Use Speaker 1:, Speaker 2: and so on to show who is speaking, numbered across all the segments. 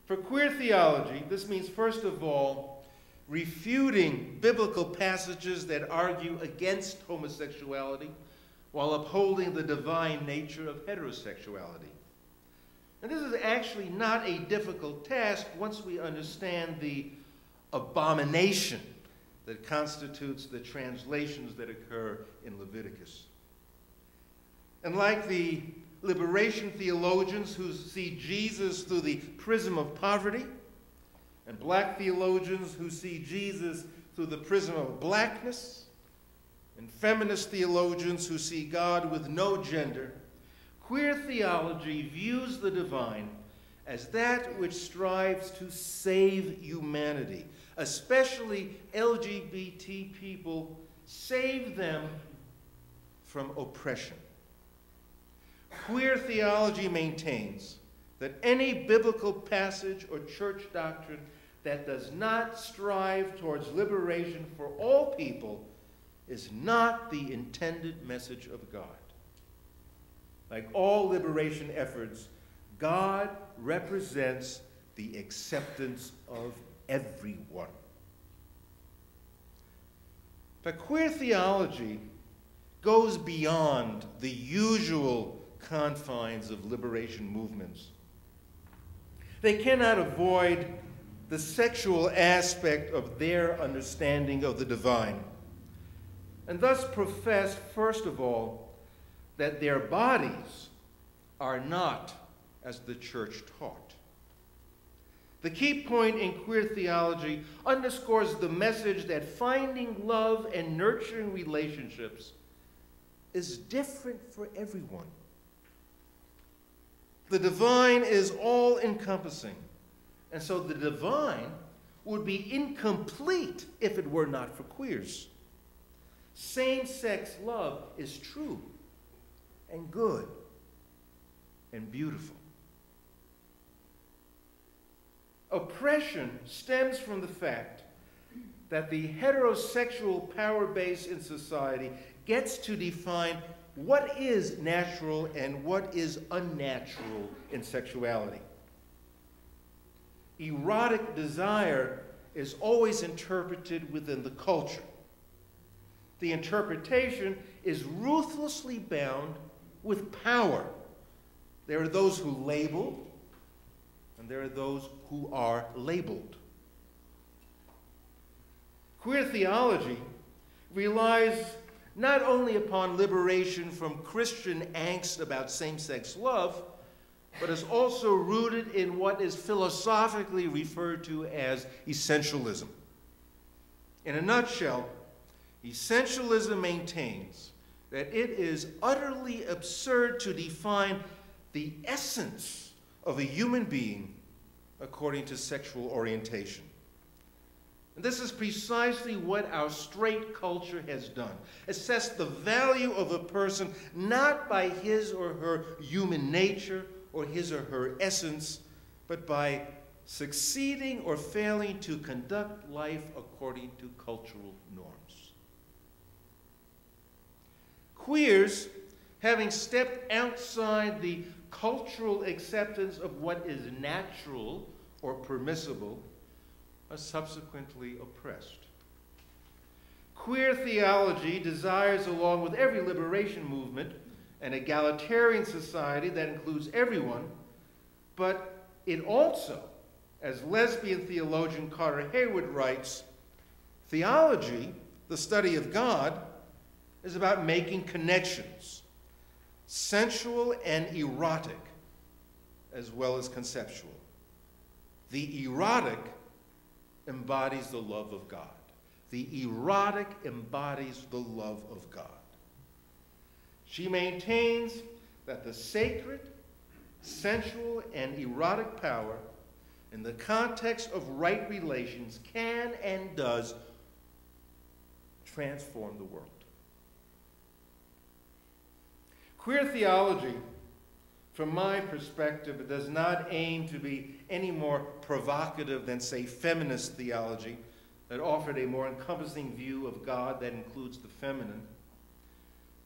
Speaker 1: For queer theology, this means, first of all, refuting biblical passages that argue against homosexuality while upholding the divine nature of heterosexuality. And this is actually not a difficult task once we understand the abomination that constitutes the translations that occur in Leviticus. And like the liberation theologians who see Jesus through the prism of poverty, and black theologians who see Jesus through the prism of blackness, and feminist theologians who see God with no gender, queer theology views the divine as that which strives to save humanity, especially LGBT people, save them from oppression. Queer theology maintains that any biblical passage or church doctrine that does not strive towards liberation for all people is not the intended message of God. Like all liberation efforts, God represents the acceptance of everyone. But queer theology goes beyond the usual confines of liberation movements. They cannot avoid the sexual aspect of their understanding of the divine, and thus profess, first of all, that their bodies are not as the church taught. The key point in queer theology underscores the message that finding love and nurturing relationships is different for everyone. The divine is all-encompassing, and so the divine would be incomplete if it were not for queers. Same-sex love is true and good and beautiful. Oppression stems from the fact that the heterosexual power base in society gets to define what is natural and what is unnatural in sexuality. Erotic desire is always interpreted within the culture. The interpretation is ruthlessly bound with power. There are those who label, and there are those who are labeled. Queer theology relies not only upon liberation from Christian angst about same-sex love, but is also rooted in what is philosophically referred to as essentialism. In a nutshell, essentialism maintains that it is utterly absurd to define the essence of a human being according to sexual orientation. And this is precisely what our straight culture has done. Assess the value of a person not by his or her human nature or his or her essence, but by succeeding or failing to conduct life according to cultural norms. Queers, having stepped outside the cultural acceptance of what is natural or permissible, are subsequently oppressed. Queer theology desires, along with every liberation movement, an egalitarian society that includes everyone, but it also, as lesbian theologian Carter Haywood writes, theology, the study of God, is about making connections, sensual and erotic, as well as conceptual. The erotic embodies the love of God. The erotic embodies the love of God. She maintains that the sacred, sensual, and erotic power in the context of right relations can and does transform the world. Queer theology, from my perspective, does not aim to be any more provocative than, say, feminist theology that offered a more encompassing view of God that includes the feminine.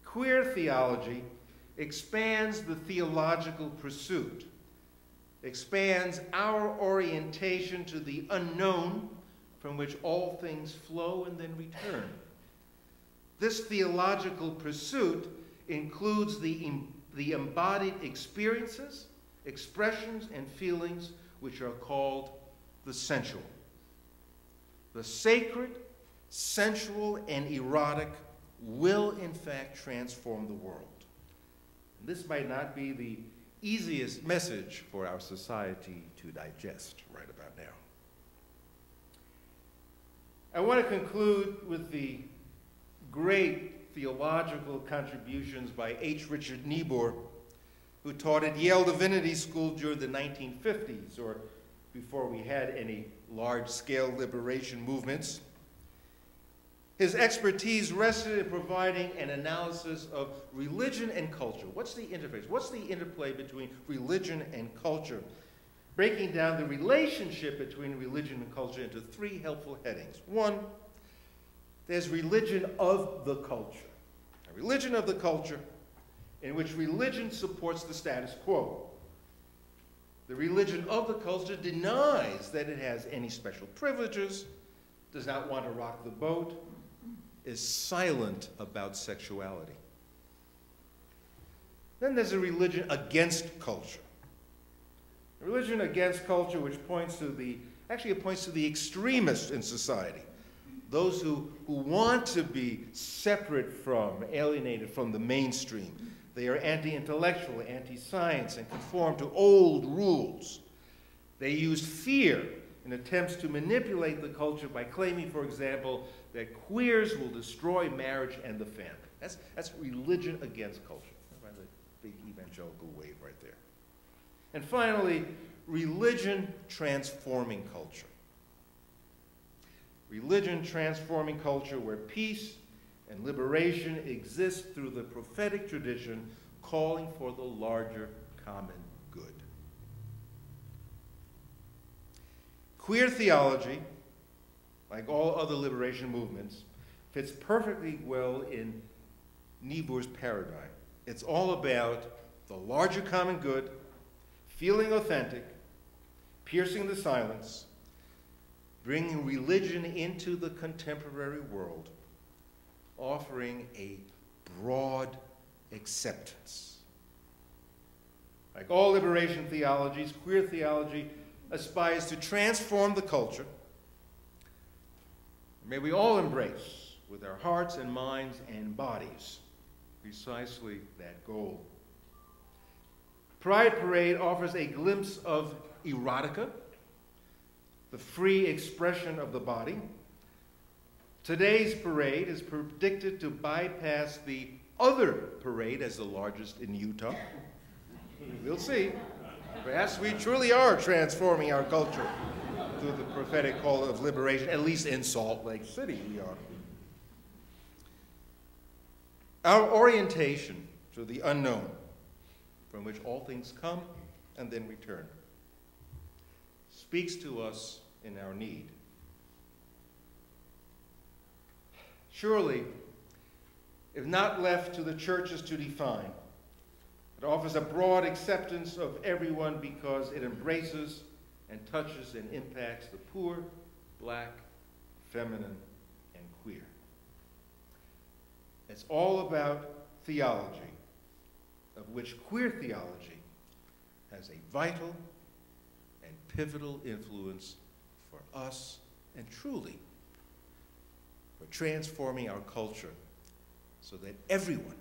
Speaker 1: Queer theology expands the theological pursuit expands our orientation to the unknown from which all things flow and then return. This theological pursuit includes the embodied experiences, expressions, and feelings which are called the sensual. The sacred, sensual, and erotic will in fact transform the world. This might not be the easiest message for our society to digest right about now. I want to conclude with the great theological contributions by H. Richard Niebuhr, who taught at Yale Divinity School during the 1950s, or before we had any large-scale liberation movements. His expertise rested in providing an analysis of religion and culture. What's the interface? What's the interplay between religion and culture? Breaking down the relationship between religion and culture into three helpful headings. One, there's religion of the culture. A religion of the culture in which religion supports the status quo. The religion of the culture denies that it has any special privileges, does not want to rock the boat, is silent about sexuality. Then there's a religion against culture. A religion against culture which points to the extremists in society. Those who want to be separate from, alienated from the mainstream. They are anti-intellectual, anti-science, and conform to old rules. They use fear in attempts to manipulate the culture by claiming, for example, that queers will destroy marriage and the family. That's religion against culture. That's a big evangelical wave right there. And finally, religion transforming culture. Religion transforming culture where peace and liberation exist through the prophetic tradition calling for the larger common good. Queer theology, like all other liberation movements, fits perfectly well in Niebuhr's paradigm. It's all about the larger common good, feeling authentic, piercing the silence, bringing religion into the contemporary world, offering a broad acceptance. Like all liberation theologies, queer theology aspires to transform the culture. May we all embrace, with our hearts and minds and bodies, precisely that goal. Pride Parade offers a glimpse of erotica, the free expression of the body. Today's parade is predicted to bypass the other parade as the largest in Utah. We'll see. Perhaps we truly are transforming our culture through the prophetic call of liberation, at least in Salt Lake City we are. Our orientation to the unknown, from which all things come and then return, speaks to us in our need. Surely, if not left to the churches to define, it offers a broad acceptance of everyone because it embraces and touches and impacts the poor, black, feminine, and queer. It's all about theology, of which queer theology has a vital and pivotal influence for us and truly for transforming our culture so that everyone